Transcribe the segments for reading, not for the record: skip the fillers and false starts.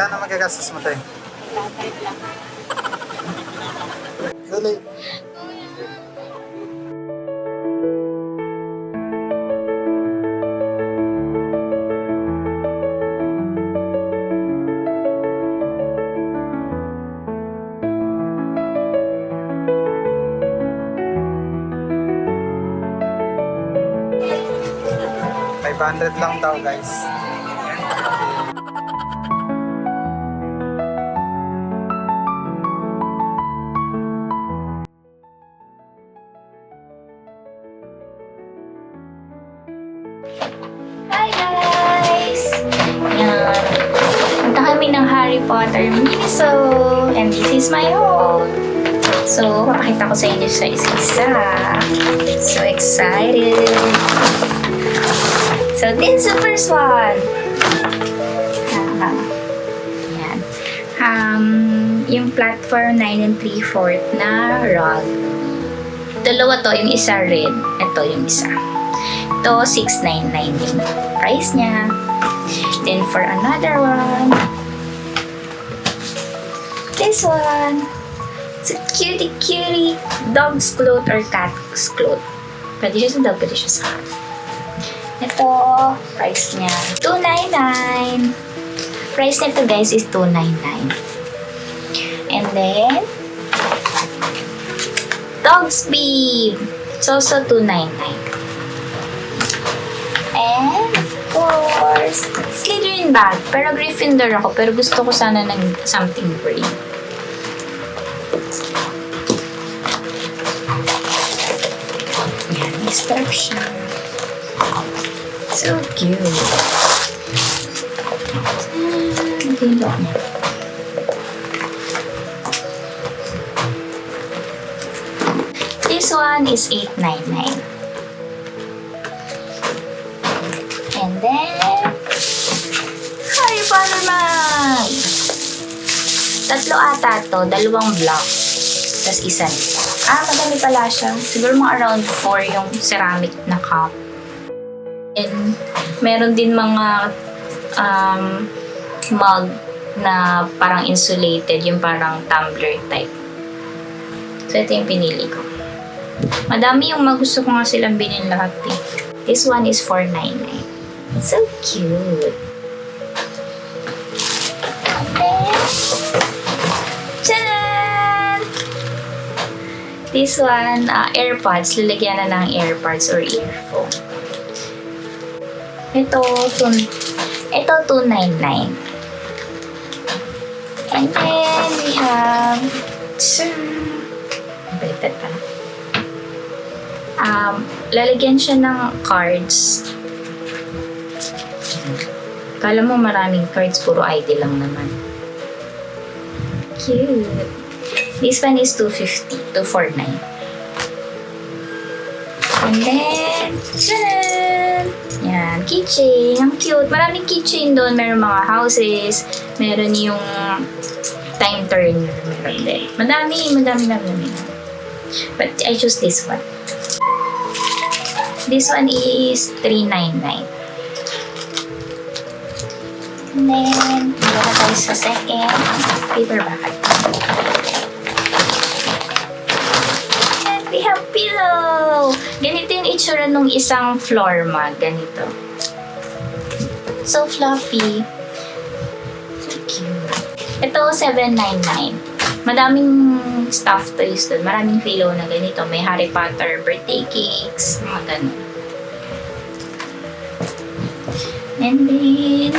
Magkano magagastos mo tayo? Tatay lang. Dali. $500 lang daw, guys. Hi guys! Yan. Punta kami ng Harry Potter Miniso. And this is my home. So, papakita ko sa inyo sa isa-isa. So excited! So, this is the first one. Yan. Yung platform 9 and 3/4 na rug. Dalawa to, yung isa red. Ito yung isa. Ito, $6.99 yung price niya. Then, for another one, this one. It's a cutie dog's cloth or cat's cloth. Pwede siya sa dog, pwede siya sa cat. Ito, price niya, $2.99. Price nito guys is $2.99. And then, dog's bib. It's also $2.99. And, of course, Slytherin bag. Pero Gryffindor ako. Pero gusto ko sana ng something green. Yan, may strap siya. So cute. Ito yung look niya. This one is $8.99. And then, Harry Potter mug! Tatlo ata to, dalawang block. Tapos isa nito. Madami pala siya. Siguro mga around 4 yung ceramic na cup. And meron din mga mug na parang insulated, yung parang tumbler type. So, ito yung pinili ko. Madami yung gusto ko nga silang bilhin lahat eh. This one is $4.99. So cute. And then, tcharan! This one, AirPods. Lalagyan na ng AirPods or earphone. Ito $2.99. And then, we have, baliktad pa na. Lalagyan siya ng cards. Kala mo maraming cards, puro ID lang naman. Cute. This one is $2.49. And then, tcharan! Yan, keychain. Ang cute. Maraming keychain doon. Meron mga houses. Meron yung time turner. Meron din. Madami. But I choose this one. This one is $3.99. And then, wala tayo sa second paper bag. And we have pillow! Ganito yung itsura nung isang floor mat. Ganito. So fluffy. So cute. Ito, $7.99. Madaming stuffed toys doon. Maraming pillow na ganito. May Harry Potter birthday cakes. Mga ganun. And then,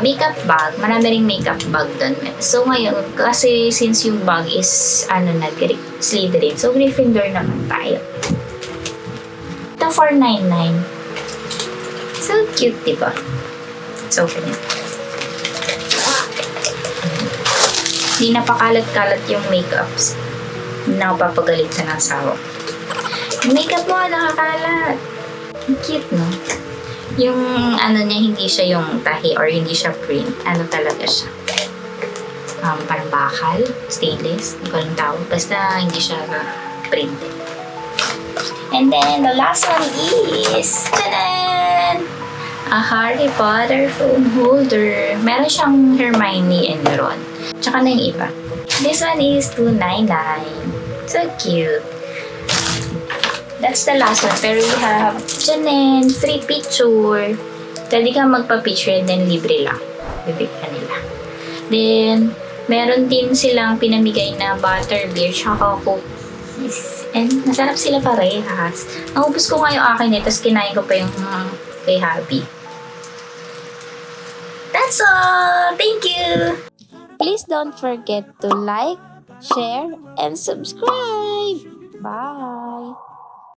makeup bag. Marami ring makeup bag doon. So ngayon, kasi since yung bag is Slytherin, so Gryffindor naman tayo. Ito $4.99. So cute, diba? It's open it. Hindi napakalat-kalat yung makeups. Hindi na ako papagalit sa nasawa. Yung makeup mo, nakakalat. Cute, no? Yung ano niya, hindi siya yung tahi or hindi siya print. Ano talaga siya? Parang bakal, stainless, hindi ko lang tawag. Basta hindi siya printed. And then, the last one is, tadaan! A Harry Potter phone holder. Meron siyang Hermione and Ron. Tsaka na yung iba. This one is $2.99. So cute. That's the last one. Pero we have dyan free picture. Pwede ka magpa-picture and then libre lang. Bibig ka nila. Then, meron din silang pinamigay na butterbeer tsaka cookies. And masarap sila parehas. Naubos ko nga yung akin tapos kinain ko pa yung kay Happy. That's all! Thank you! Please don't forget to like, share, and subscribe! Bye!